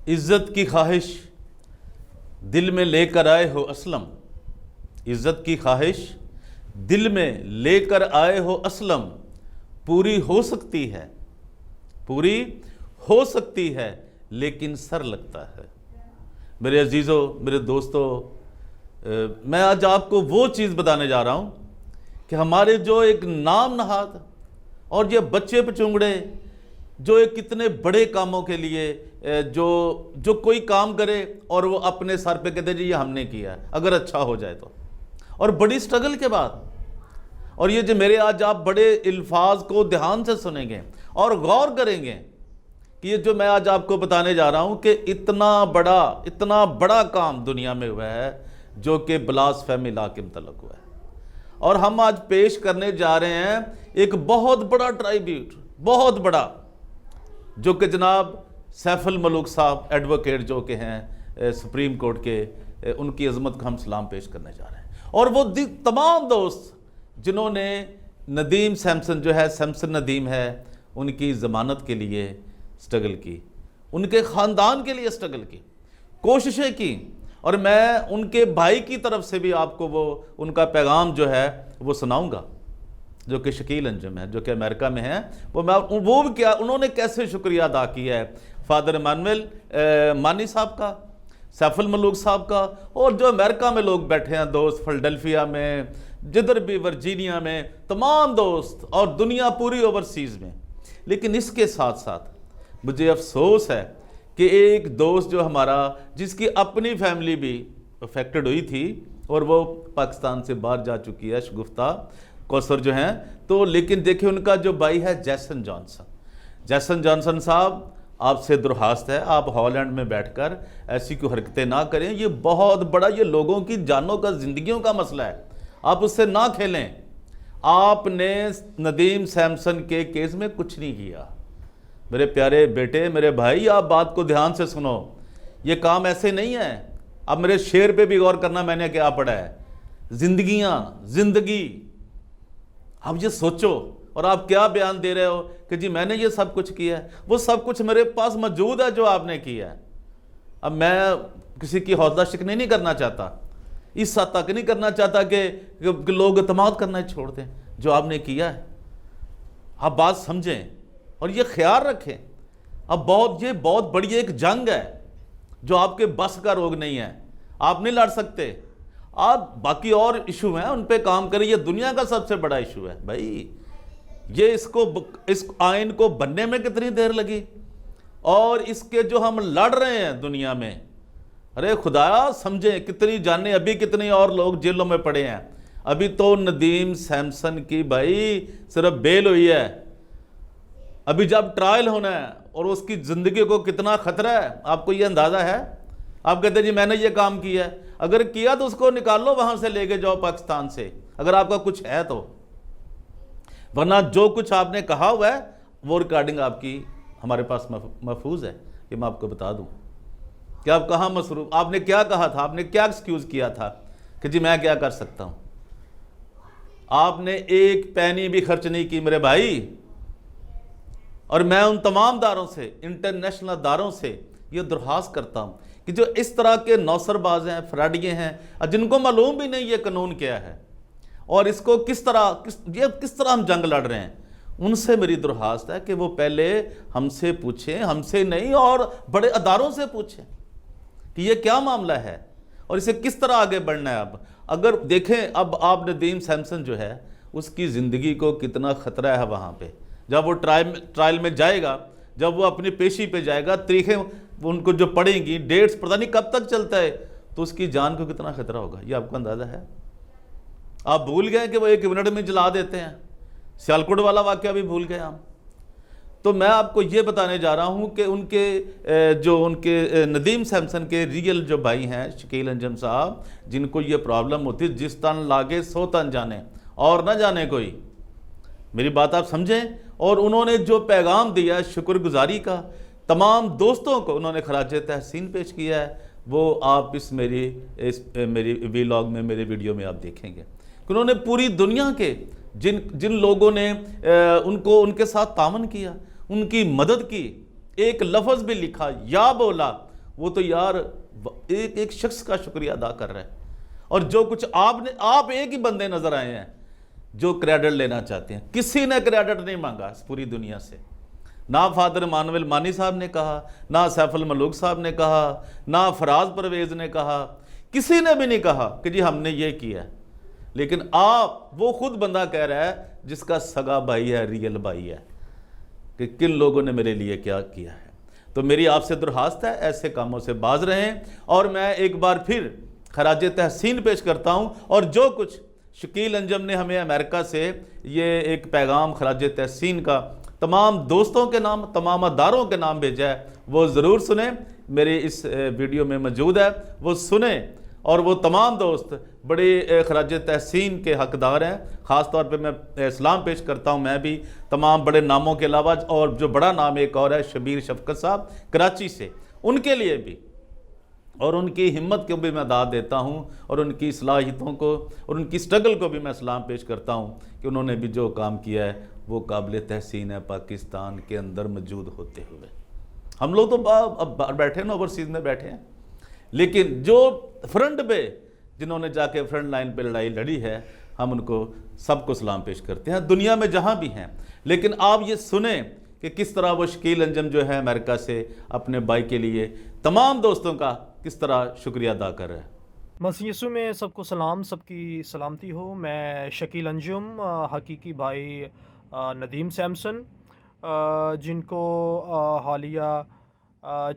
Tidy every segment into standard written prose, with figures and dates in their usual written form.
عزت کی خواہش دل میں لے کر آئے ہو اسلم، عزت کی خواہش دل میں لے کر آئے ہو اسلم، پوری ہو سکتی ہے، پوری ہو سکتی ہے لیکن سر لگتا ہے۔ میرے عزیزوں، میرے دوستوں، میں آج آپ کو وہ چیز بتانے جا رہا ہوں کہ ہمارے جو ایک نام نہاد اور یہ بچے پچونگڑے جو ایک کتنے بڑے کاموں کے لیے جو کوئی کام کرے اور وہ اپنے سر پہ کہتے جی یہ ہم نے کیا ہے اگر اچھا ہو جائے تو، اور بڑی سٹرگل کے بعد، اور یہ جو میرے آج آپ بڑے الفاظ کو دھیان سے سنیں گے اور غور کریں گے کہ یہ جو میں آج آپ کو بتانے جا رہا ہوں کہ اتنا بڑا کام دنیا میں ہوا ہے جو کہ بلاسفیمی لا کے متعلق ہوا ہے، اور ہم آج پیش کرنے جا رہے ہیں ایک بہت بڑا ٹرائبیوٹ، بہت بڑا، جو کہ جناب سیف الملوک صاحب ایڈوکیٹ جو کہ ہیں سپریم کورٹ کے، ان کی عظمت کو ہم سلام پیش کرنے جا رہے ہیں، اور وہ تمام دوست جنہوں نے ندیم سیمسن جو ہے، سیمسن ندیم ہے، ان کی ضمانت کے لیے سٹرگل کی، ان کے خاندان کے لیے سٹرگل کی، کوششیں کی، اور میں ان کے بھائی کی طرف سے بھی آپ کو وہ ان کا پیغام جو ہے وہ سناؤں گا، جو کہ شکیل انجم ہے، جو کہ امریکہ میں ہیں، وہ بھی کیا انہوں نے کیسے شکریہ ادا کیا ہے فادر ایمانویل مانی صاحب کا، سیف الملوک صاحب کا، اور جو امریکہ میں لوگ بیٹھے ہیں دوست، فلڈلفیا میں، جدھر بھی، ورجینیا میں، تمام دوست، اور دنیا پوری اوورسیز میں۔ لیکن اس کے ساتھ ساتھ مجھے افسوس ہے کہ ایک دوست جو ہمارا، جس کی اپنی فیملی بھی افیکٹڈ ہوئی تھی اور وہ پاکستان سے باہر جا چکی ہے، شگفتہ کوثر جو ہیں، تو لیکن دیکھیں ان کا جو بھائی ہے جیسن جانسن صاحب، آپ سے درخواست ہے آپ ہالینڈ میں بیٹھ کر ایسی کوئی حرکتیں نہ کریں، یہ بہت بڑا، یہ لوگوں کی جانوں کا، زندگیوں کا مسئلہ ہے، آپ اس سے نہ کھیلیں۔ آپ نے ندیم سیمسن کے کیس میں کچھ نہیں کیا، میرے پیارے بیٹے، میرے بھائی، آپ بات کو دھیان سے سنو، یہ کام ایسے نہیں ہے۔ اب میرے شعر پہ بھی غور کرنا، میں نے کیا پڑھا ہے، زندگی، اب یہ سوچو، اور آپ کیا بیان دے رہے ہو کہ جی میں نے یہ سب کچھ کیا ہے، وہ سب کچھ میرے پاس موجود ہے جو آپ نے کیا ہے۔ اب میں کسی کی حوصلہ شکنی نہیں کرنا چاہتا، اس حد تک نہیں کرنا چاہتا کہ لوگ اعتماد کرنا ہی چھوڑ دیں، جو آپ نے کیا ہے آپ بات سمجھیں اور یہ خیال رکھیں۔ اب یہ بہت بڑی ایک جنگ ہے جو آپ کے بس کا روگ نہیں ہے، آپ نہیں لڑ سکتے، آپ باقی اور ایشو ہیں ان پہ کام کریں، یہ دنیا کا سب سے بڑا ایشو ہے بھائی، یہ اس آئین کو بننے میں کتنی دیر لگی، اور اس کے جو ہم لڑ رہے ہیں دنیا میں، ارے خدایا سمجھیں کتنی جانیں، ابھی کتنی اور لوگ جیلوں میں پڑے ہیں، ابھی تو ندیم سیمسن کی بھائی صرف بیل ہوئی ہے، ابھی جب ٹرائل ہونا ہے، اور اس کی زندگی کو کتنا خطرہ ہے، آپ کو یہ اندازہ ہے؟ آپ کہتے ہیں جی میں نے یہ کام کیا ہے، اگر کیا تو اس کو نکال لو وہاں سے، لے کے جاؤ پاکستان سے، اگر آپ کا کچھ ہے تو، ورنہ جو کچھ آپ نے کہا ہوا ہے وہ ریکارڈنگ آپ کی ہمارے پاس محفوظ ہے، کہ میں آپ کو بتا دوں کہ آپ کہاں مصروف، آپ نے کیا کہا تھا، آپ نے کیا ایکسکیوز کیا تھا کہ جی میں کیا کر سکتا ہوں، آپ نے ایک پینی بھی خرچ نہیں کی میرے بھائی۔ اور میں ان تمام اداروں سے، انٹرنیشنل اداروں سے یہ درخواست کرتا ہوں کہ جو اس طرح کے نوسر باز ہیں، فراڈیے ہیں، جن کو معلوم بھی نہیں یہ قانون کیا ہے اور اس کو کس طرح ہم جنگ لڑ رہے ہیں، ان سے میری درخواست ہے کہ وہ پہلے ہم سے پوچھیں، ہم سے نہیں اور بڑے اداروں سے پوچھیں کہ یہ کیا معاملہ ہے اور اسے کس طرح آگے بڑھنا ہے۔ اب اگر دیکھیں، اب آپ ندیم سیمسن جو ہے اس کی زندگی کو کتنا خطرہ ہے وہاں پہ، جب وہ ٹرائل میں جائے گا، جب وہ اپنی پیشی پہ جائے گا، تاریخیں ان کو جو پڑیں گی، ڈیٹس پتہ نہیں کب تک چلتا ہے، تو اس کی جان کو کتنا خطرہ ہوگا، یہ آپ کو اندازہ ہے؟ آپ بھول گئے کہ وہ 1 منٹ میں جلا دیتے ہیں، سیالکوٹ والا واقعہ بھی بھول گئے ہم۔ تو میں آپ کو یہ بتانے جا رہا ہوں کہ ان کے ندیم سیمسن کے ریئل جو بھائی ہیں شکیل انجم صاحب، جن کو یہ پرابلم ہوتی، جس تن لاگے 100 تن جانے اور نہ جانے کوئی، میری بات آپ سمجھیں۔ اور انہوں نے جو پیغام دیا شکر گزاری کا، تمام دوستوں کو انہوں نے خراج تحسین پیش کیا ہے، وہ آپ میری ویلاگ میں، میرے ویڈیو میں آپ دیکھیں گے کہ انہوں نے پوری دنیا کے جن لوگوں نے ان کے ساتھ تعاون کیا، ان کی مدد کی، ایک لفظ بھی لکھا یا بولا وہ تو یار ایک ایک شخص کا شکریہ ادا کر رہا ہے. اور جو کچھ آپ ایک ہی بندے نظر آئے ہیں جو کریڈٹ لینا چاہتے ہیں. کسی نے کریڈٹ نہیں مانگا اس پوری دنیا سے. نہ فادر ایمانویل مانی صاحب نے کہا، نہ سیف الملوک صاحب نے کہا، نہ فراز پرویز نے کہا، کسی نے بھی نہیں کہا کہ جی ہم نے یہ کیا ہے. لیکن وہ خود بندہ کہہ رہا ہے جس کا سگا بھائی ہے، ریئل بھائی ہے، کہ کن لوگوں نے میرے لیے کیا کیا ہے. تو میری آپ سے درخواست ہے ایسے کاموں سے باز رہیں. اور میں ایک بار پھر خراج تحسین پیش کرتا ہوں، اور جو کچھ شکیل انجم نے ہمیں امریکہ سے یہ ایک پیغام خراج تحسین کا تمام دوستوں کے نام، تمام اداروں کے نام بھیجا ہے، وہ ضرور سنیں. میرے اس ویڈیو میں موجود ہے، وہ سنیں. اور وہ تمام دوست بڑے خراج تحسین کے حقدار ہیں. خاص طور پہ میں سلام پیش کرتا ہوں میں بھی تمام بڑے ناموں کے علاوہ، اور جو بڑا نام ایک اور ہے شبیر شفقت صاحب کراچی سے، ان کے لیے بھی، اور ان کی ہمت کو بھی میں داد دیتا ہوں، اور ان کی صلاحیتوں کو اور ان کی سٹرگل کو بھی میں سلام پیش کرتا ہوں کہ انہوں نے بھی جو کام کیا ہے وہ قابل تحسین ہے پاکستان کے اندر موجود ہوتے ہوئے. ہم لوگ تو اب بیٹھے ہیں نا، اوورسیز میں بیٹھے ہیں، لیکن جو فرنٹ پہ جنہوں نے جا کے فرنٹ لائن پہ لڑائی لڑی ہے، ہم ان کو سب کو سلام پیش کرتے ہیں دنیا میں جہاں بھی ہیں. لیکن آپ یہ سنیں کہ کس طرح وہ شکیل انجم جو ہے امریکہ سے اپنے بھائی کے لیے تمام دوستوں کا کس طرح شکریہ ادا کر رہے ہیں. مسیح یسوع میں سب کو سلام، سب کی سلامتی ہو. میں شکیل انجم، حقیقی بھائی ندیم سیمسن، جن کو حالیہ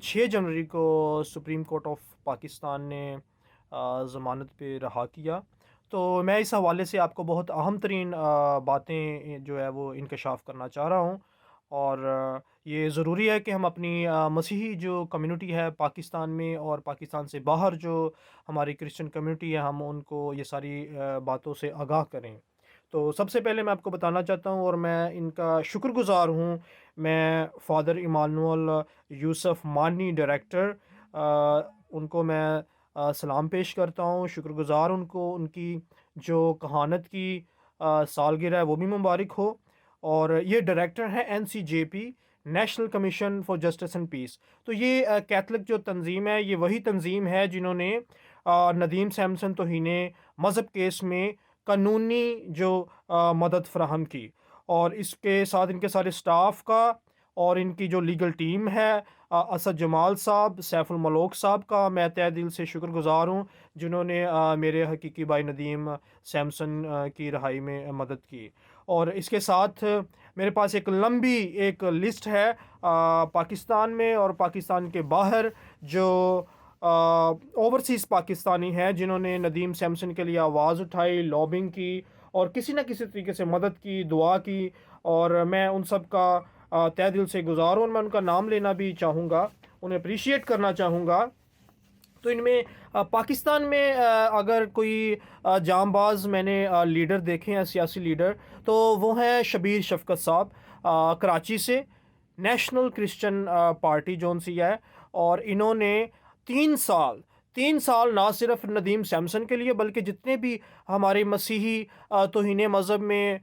6 جنوری کو سپریم کورٹ آف پاکستان نے ضمانت پہ رہا کیا. تو میں اس حوالے سے آپ کو بہت اہم ترین باتیں جو ہے وہ انکشاف کرنا چاہ رہا ہوں. اور یہ ضروری ہے کہ ہم اپنی مسیحی جو کمیونٹی ہے پاکستان میں اور پاکستان سے باہر جو ہماری کرسچن کمیونٹی ہے، ہم ان کو یہ ساری باتوں سے آگاہ کریں. تو سب سے پہلے میں آپ کو بتانا چاہتا ہوں، اور میں ان کا شکر گزار ہوں، میں فادر ایمانویل یوسف مانی ڈائریکٹر، ان کو میں سلام پیش کرتا ہوں، شکر گزار ان کو، ان کی جو کہانت کی سالگرہ ہے وہ بھی مبارک ہو. اور یہ ڈائریکٹر ہیں NCJP، national commission for justice and peace. تو یہ کیتھولک جو تنظیم ہے، یہ وہی تنظیم ہے جنہوں نے ندیم سیمسن توہین مذہب کیس میں قانونی جو مدد فراہم کی. اور اس کے ساتھ ان کے سارے سٹاف کا اور ان کی جو لیگل ٹیم ہے، اسد جمال صاحب، سیف الملوک صاحب کا میں تہ دل سے شکر گزار ہوں، جنہوں نے میرے حقیقی بھائی ندیم سیمسن کی رہائی میں مدد کی. اور اس کے ساتھ میرے پاس ایک لمبی ایک لسٹ ہے پاکستان میں اور پاکستان کے باہر جو اوورسیز پاکستانی ہیں جنہوں نے ندیم سیمسن کے لیے آواز اٹھائی، لابنگ کی، اور کسی نہ کسی طریقے سے مدد کی، دعا کی. اور میں ان سب کا تہ دل سے گزار ہوں. میں ان کا نام لینا بھی چاہوں گا، انہیں اپریشیٹ کرنا چاہوں گا. تو ان میں پاکستان میں اگر کوئی جام باز میں نے لیڈر دیکھے ہیں، سیاسی لیڈر، تو وہ ہیں شبیر شفقت صاحب کراچی سے، نیشنل کرسچن پارٹی جون سی ہے. اور انہوں نے 3 سال نہ صرف ندیم سیمسن کے لیے بلکہ جتنے بھی ہمارے مسیحی توہین مذہب میں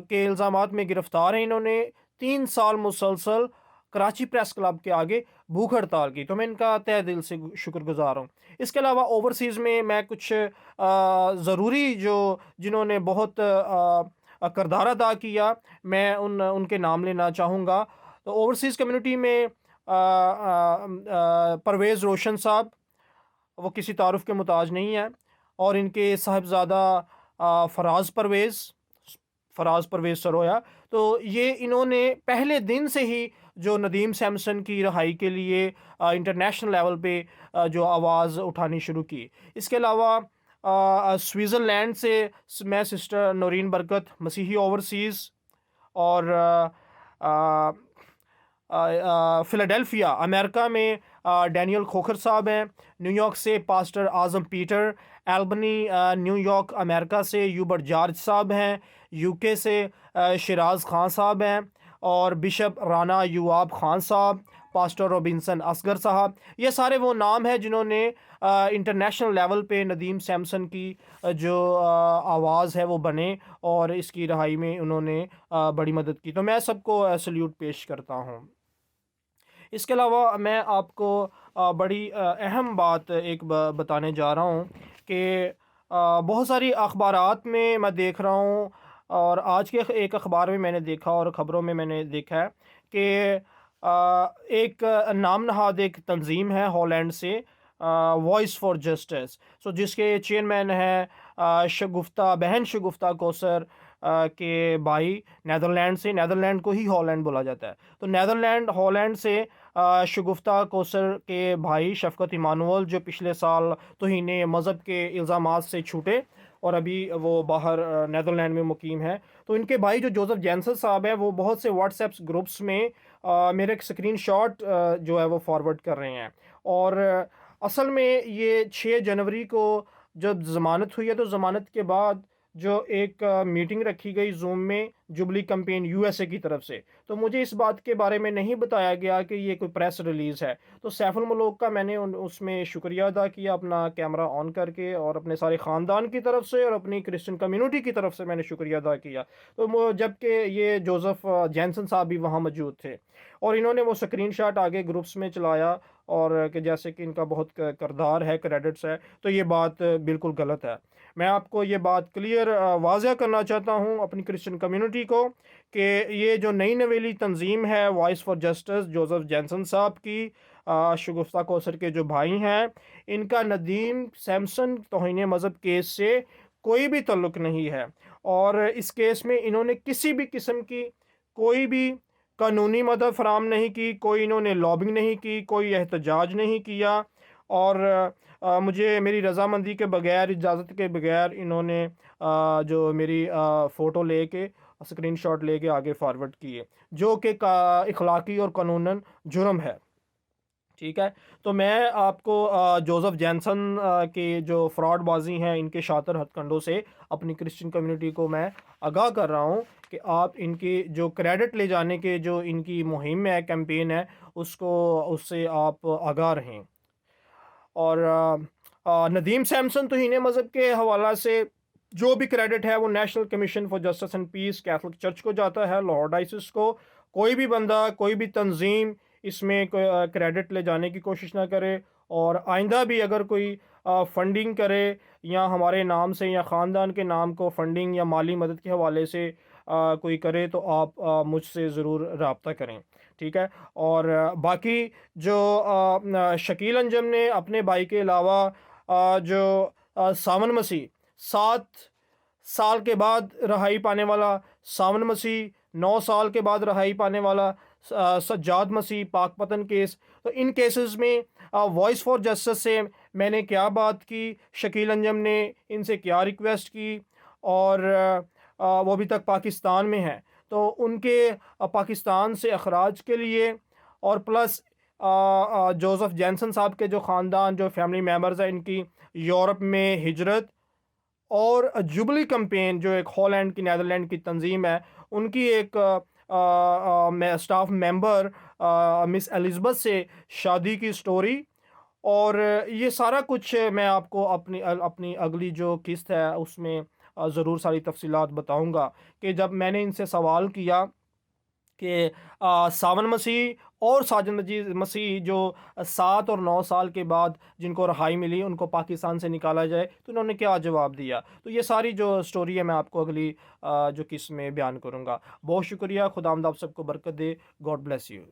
کے الزامات میں گرفتار ہیں، انہوں نے 3 سال مسلسل کراچی پریس کلب کے آگے بھوک ہڑتال کی. تو میں ان کا تہ دل سے شکر گزار ہوں. اس کے علاوہ اوورسیز میں کچھ ضروری جنہوں نے بہت کردار ادا کیا، میں ان کے نام لینا چاہوں گا. تو اوورسیز کمیونٹی میں پرویز روشن صاحب، وہ کسی تعارف کے محتاج نہیں ہے، اور ان کے صاحبزادہ فراز پرویز سرویا. تو یہ انہوں نے پہلے دن سے ہی جو ندیم سیمسن کی رہائی کے لیے انٹرنیشنل لیول پہ جو آواز اٹھانی شروع کی. اس کے علاوہ سوئٹزرلینڈ سے میں سسٹر نورین برکت، مسیحی اوورسیز، اور فلاڈیلفیا امریکہ میں ڈینیل کھوکھر صاحب ہیں. نیو یارک سے پاسٹر اعظم پیٹر، ایلبنی نیو یارک امریکہ سے یوبرٹ جارج صاحب ہیں. UK سے شیراز خان صاحب ہیں، اور بشپ رانا یواب خان صاحب، پاسٹر روبنسن اصغر صاحب. یہ سارے وہ نام ہیں جنہوں نے انٹرنیشنل لیول پہ ندیم سیمسن کی جو آواز ہے وہ بنے، اور اس کی رہائی میں انہوں نے بڑی مدد کی. تو میں سب کو سلیوٹ پیش کرتا ہوں. اس کے علاوہ میں آپ کو بڑی اہم بات ایک بتانے جا رہا ہوں کہ بہت ساری اخبارات میں دیکھ رہا ہوں، اور آج کے ایک اخبار میں نے دیکھا اور خبروں میں نے دیکھا ہے کہ ایک نام نہاد ایک تنظیم ہے ہالینڈ سے، وائس فار جسٹس، جس کے چیئرمین ہیں بہن شگفتہ کوثر کے بھائی، نیدرلینڈ کو ہی ہالینڈ بولا جاتا ہے، تو ہالینڈ سے شگفتہ کوثر کے بھائی شفقت ایمانوئل، جو پچھلے سال توہین مذہب کے الزامات سے چھوٹے اور ابھی وہ باہر نیدرلینڈ میں مقیم ہے، تو ان کے بھائی جو جوزف جینسن صاحب ہیں، وہ بہت سے واٹس ایپ گروپس میں میرے ایک اسکرین شاٹ جو ہے وہ فارورڈ کر رہے ہیں، اور اصل میں یہ 6 جنوری کو جب ضمانت ہوئی ہے، تو ضمانت کے بعد جو ایک میٹنگ رکھی گئی زوم میں جبلی کمپین USA کی طرف سے، تو مجھے اس بات کے بارے میں نہیں بتایا گیا کہ یہ کوئی پریس ریلیز ہے، تو سیف الملوک کا میں نے اس میں شکریہ ادا کیا اپنا کیمرہ آن کر کے، اور اپنے سارے خاندان کی طرف سے اور اپنی کرسچن کمیونٹی کی طرف سے میں نے شکریہ ادا کیا، تو جبکہ یہ جوزف جینسن صاحب بھی وہاں موجود تھے، اور انہوں نے وہ اسکرین شاٹ آگے گروپس میں چلایا، اور کہ جیسے کہ ان کا بہت کردار ہے، کریڈٹس ہے، تو یہ بات بالکل غلط ہے۔ میں آپ کو یہ بات کلیئر واضح کرنا چاہتا ہوں اپنی کرسچن کمیونٹی کو کہ یہ جو نئی نویلی تنظیم ہے voice for justice, Joseph Jensen صاحب کی، شگفتہ کوثر کے جو بھائی ہیں، ان کا ندیم سیمسن توہین مذہب کیس سے کوئی بھی تعلق نہیں ہے، اور اس کیس میں انہوں نے کسی بھی قسم کی کوئی بھی قانونی مدد فراہم نہیں کی، کوئی انہوں نے لابنگ نہیں کی، کوئی احتجاج نہیں کیا، اور مجھے میری رضامندی کے بغیر، اجازت کے بغیر انہوں نے جو میری فوٹو لے کے، اسکرین شاٹ لے کے آگے فارورڈ کیے، جو کہ اخلاقی اور قانوناً جرم ہے، ٹھیک ہے۔ تو میں آپ کو جوزف جینسن کے جو فراڈ بازی ہیں، ان کے شاطر ہتھ کنڈوں سے اپنی کرسچن کمیونٹی کو میں آگاہ کر رہا ہوں کہ آپ ان کی جو کریڈٹ لے جانے کے جو ان کی مہم ہے، کیمپین ہے، اس سے آپ آگاہ رہیں۔ اور ندیم سیمسن توہین مذہب کے حوالہ سے جو بھی کریڈٹ ہے وہ national commission for justice and peace Catholic church کو جاتا ہے، لاہور ڈائسس کو۔ کوئی بھی بندہ، کوئی بھی تنظیم اس میں کریڈٹ لے جانے کی کوشش نہ کرے، اور آئندہ بھی اگر کوئی فنڈنگ کرے یا ہمارے نام سے یا خاندان کے نام کو فنڈنگ یا مالی مدد کے حوالے سے کوئی کرے، تو آپ مجھ سے ضرور رابطہ کریں، ٹھیک ہے۔ اور باقی جو شکیل انجم نے اپنے بھائی کے علاوہ جو ساون مسیح 7 سال کے بعد رہائی پانے والا ساون مسیح، 9 سال کے بعد رہائی پانے والا سجاد مسیح، پاک پتن کیس، تو ان کیسز میں وائس فار جسٹس سے میں نے کیا بات کی، شکیل انجم نے ان سے کیا ریکویسٹ کی، اور وہ ابھی تک پاکستان میں ہیں، تو ان کے پاکستان سے اخراج کے لیے، اور پلس جوزف جینسن صاحب کے جو خاندان، جو فیملی ممبرز ہیں، ان کی یورپ میں ہجرت، اور جبلی کمپین جو ایک ہالینڈ کی، نیدرلینڈ کی تنظیم ہے، ان کی ایک اسٹاف ممبر مس الزبتھ سے شادی کی سٹوری، اور یہ سارا کچھ میں آپ کو اپنی اگلی جو قسط ہے اس میں ضرور ساری تفصیلات بتاؤں گا، کہ جب میں نے ان سے سوال کیا کہ ساون مسیح اور ساجد مسیح جو 7 اور 9 سال کے بعد جن کو رہائی ملی، ان کو پاکستان سے نکالا جائے، تو انہوں نے کیا جواب دیا، تو یہ ساری جو سٹوری ہے میں آپ کو اگلی جو قسط میں بیان کروں گا۔ بہت شکریہ، خداوند آپ سب کو برکت دے، گاڈ بلیس یو۔